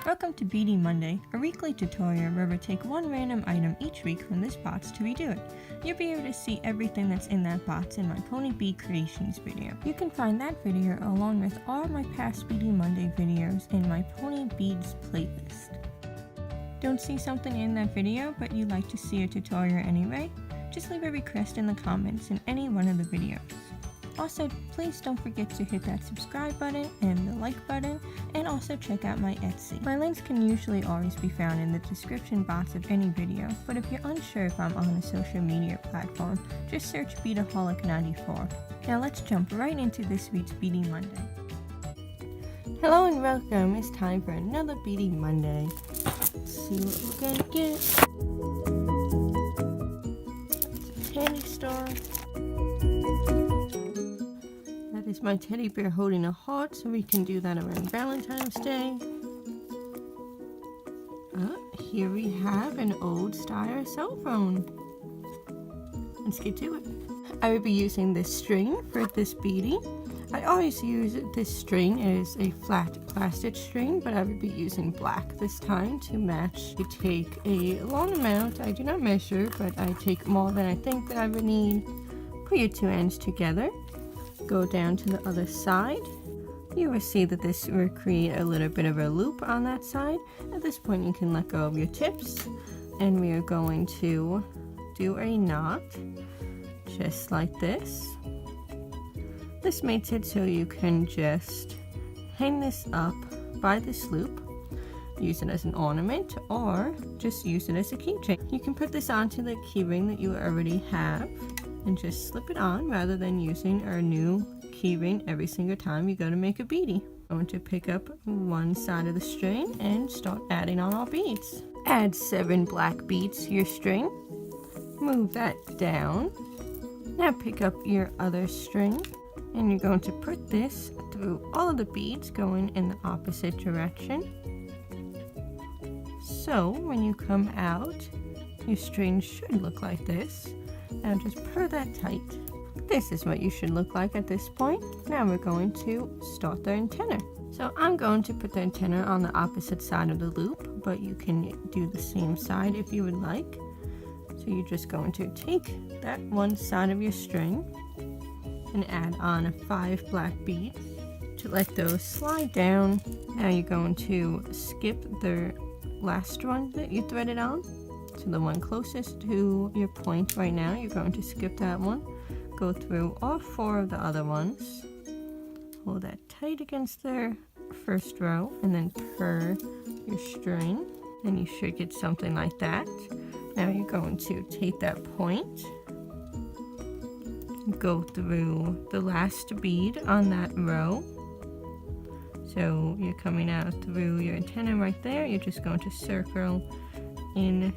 Welcome to Beadie Monday, a weekly tutorial where we take one random item each week from this box to redo it. You'll be able to see everything that's in that box in my pony bead creations video. You can find that video along with all my past Beadie Monday videos in my pony beads playlist. Don't see something in that video but you'd like to see a tutorial anyway? Just leave a request in the comments in any one of the videos. Also, please don't forget to hit that subscribe button and the like button, and also check out my Etsy. My links can usually always be found in the description box of any video, but if you're unsure if I'm on a social media platform, just search Beadaholic94. Now let's jump right into this week's Beadie Monday. Hello and welcome, it's time for another Beadie Monday. Let's see what we're gonna get. It's a candy store. Is my teddy bear holding a heart, so we can do that around Valentine's Day. Here we have an old style cell phone. Let's get to it. I will be using this string for this beadie. I always use this string as a flat plastic string, but I will be using black this time to match. You take a long amount, I do not measure, but I take more than I think that I would need. Put your two ends together. Go down to the other side. You will see that this will create a little bit of a loop on that side. At this point you can let go of your tips, and we are going to do a knot just like this. This makes it so you can just hang this up by this loop, use it as an ornament, or just use it as a keychain. You can put this onto the keyring that you already have and just slip it on rather than using our new keyring every single time you go to make a beadie. I'm going to pick up one side of the string and start adding on our beads. Add 7 black beads to your string. Move that down. Now pick up your other string and you're going to put this through all of the beads going in the opposite direction. So when you come out, your string should look like this. Now just pull that tight. This is what you should look like at this point. Now we're going to start the antenna. So I'm going to put the antenna on the opposite side of the loop, but you can do the same side if you would like. So you're just going to take that one side of your string and add on 5 black beads to let those slide down. Now you're going to skip the last one that you threaded on. So the one closest to your point right now, you're going to skip that one. Go through all 4 of the other ones. Hold that tight against the first row and then purr your string. And you should get something like that. Now you're going to take that point, go through the last bead on that row. So you're coming out through your antenna right there. You're just going to circle in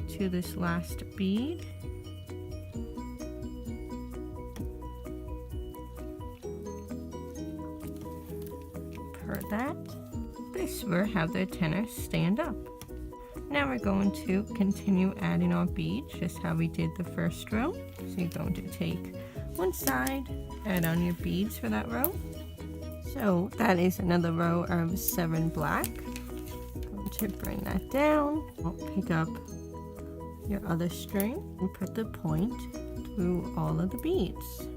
to this last bead. Per that. This will have the antenna stand up. Now we're going to continue adding our beads just how we did the first row. So you're going to take one side, add on your beads for that row. So that is another row of 7 black. Going to bring that down. I'll pick up your other string and put the point through all of the beads.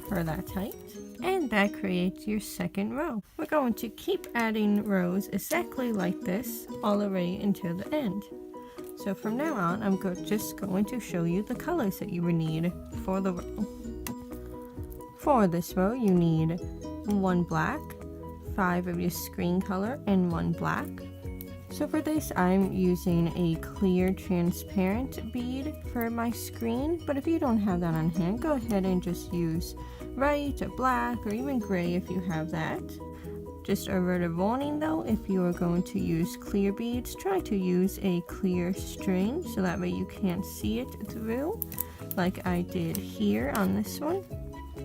Purr that tight, and that creates your second row. We're going to keep adding rows exactly like this all the way until the end. So from now on, I'm just going to show you the colors that you would need for the row. For this row, you need 1 black, 5 of your screen color, and 1 black. So for this, I'm using a clear transparent bead for my screen, but if you don't have that on hand, go ahead and just use white or black or even gray if you have that. Just a word of warning though, if you are going to use clear beads, try to use a clear string so that way you can't see it through, like I did here on this one.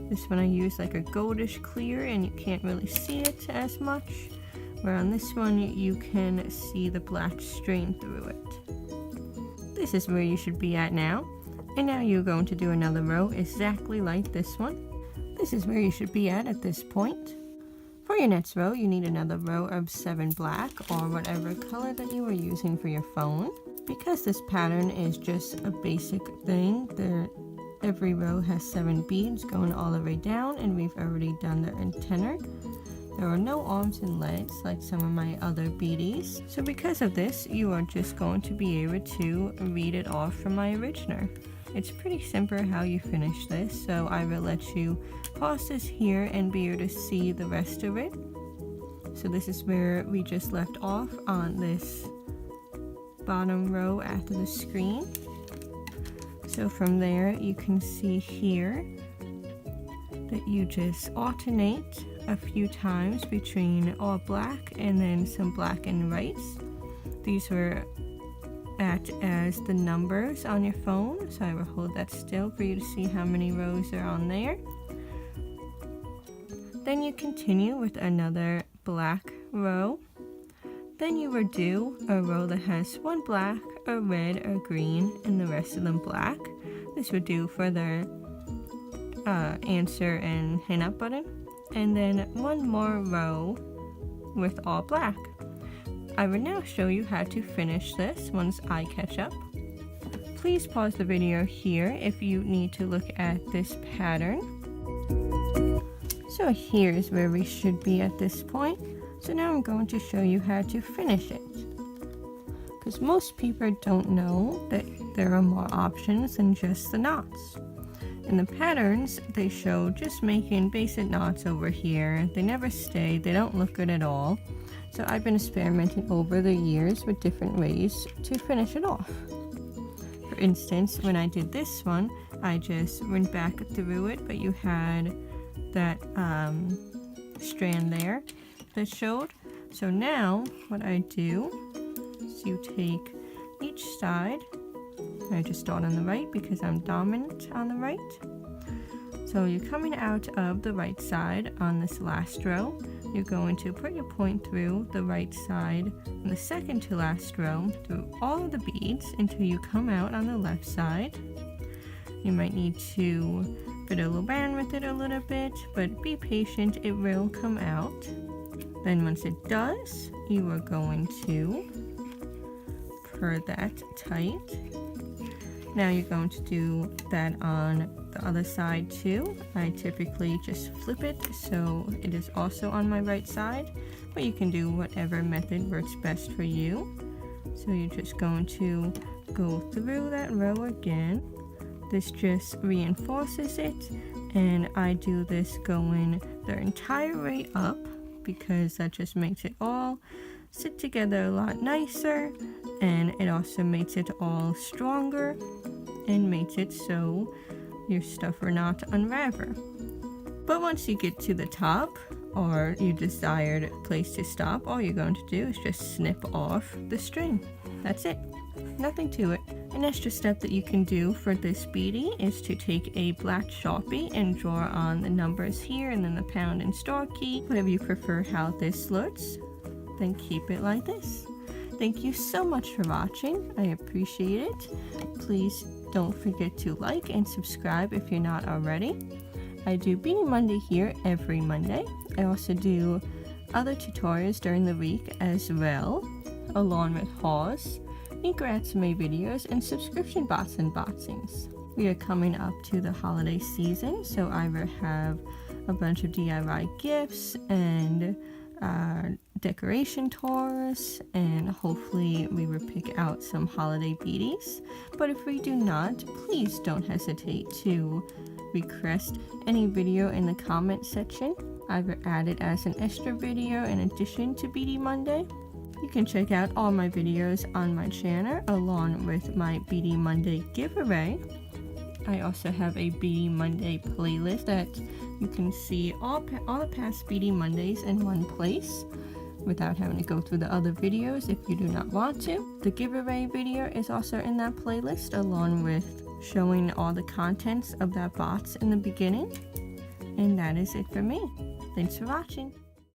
This one I used like a goldish clear and you can't really see it as much. Where on this one you can see the black string through it. This is where you should be at now. And now you're going to do another row exactly like this one. This is where you should be at this point. For your next row, you need another row of 7 black or whatever color that you are using for your phone. Because this pattern is just a basic thing, every row has 7 beads going all the way down, and we've already done the antenna. There are no arms and legs like some of my other beadies. So because of this, you are just going to be able to read it off from my original. It's pretty simple how you finish this, so I will let you pause this here and be able to see the rest of it. So this is where we just left off on this bottom row after the screen. So from there you can see here that you just alternate a few times between all black and then some black and whites. These were act as the numbers on your phone, so I will hold that still for you to see how many rows are on there. Then you continue with another black row. Then you will do a row that has 1 black, a red, a green, and the rest of them black. This would do for the answer and hang up button. And then 1 more row with all black. I will now show you how to finish this once I catch up. Please pause the video here if you need to look at this pattern. So here's where we should be at this point. So now I'm going to show you how to finish it. Because most people don't know that there are more options than just the knots. In the patterns, they show just making basic knots over here. They never stay, they don't look good at all. So I've been experimenting over the years with different ways to finish it off. For instance, when I did this one, I just went back through it, but you had that strand there that showed. So now what I do is you take each side. I just start on the right because I'm dominant on the right. So you're coming out of the right side on this last row. You're going to put your point through the right side on the second to last row through all of the beads until you come out on the left side. You might need to fiddle around with it a little bit, but be patient, it will come out. Then once it does, you are going to purr that tight. Now you're going to do that on the other side too. I typically just flip it so it is also on my right side, but you can do whatever method works best for you. So you're just going to go through that row again. This just reinforces it, and I do this going the entire way up because that just makes it all sit together a lot nicer, and it also makes it all stronger and makes it so your stuff will not unravel. But once you get to the top or your desired place to stop, all you're going to do is just snip off the string. That's it, nothing to it. An extra step that you can do for this beadie is to take a black Sharpie and draw on the numbers here and then the pound and star key, whatever you prefer how this looks. Then keep it like this. Thank you so much for watching. I appreciate it. Please don't forget to like and subscribe if you're not already. I do Beadie Monday here every Monday. I also do other tutorials during the week as well, along with hauls, May videos, and subscription bots and boxings. We are coming up to the holiday season, so I will have a bunch of DIY gifts and decoration tours, and hopefully we will pick out some holiday beadies. But if we do not, please don't hesitate to request any video in the comment section. I will add it as an extra video in addition to Beadie Monday. You can check out all my videos on my channel along with my Beadie Monday giveaway. I also have a Beadie Monday playlist that you can see all the past Beadie Mondays in one place without having to go through the other videos if you do not want to. The giveaway video is also in that playlist along with showing all the contents of that box in the beginning. And that is it for me. Thanks for watching.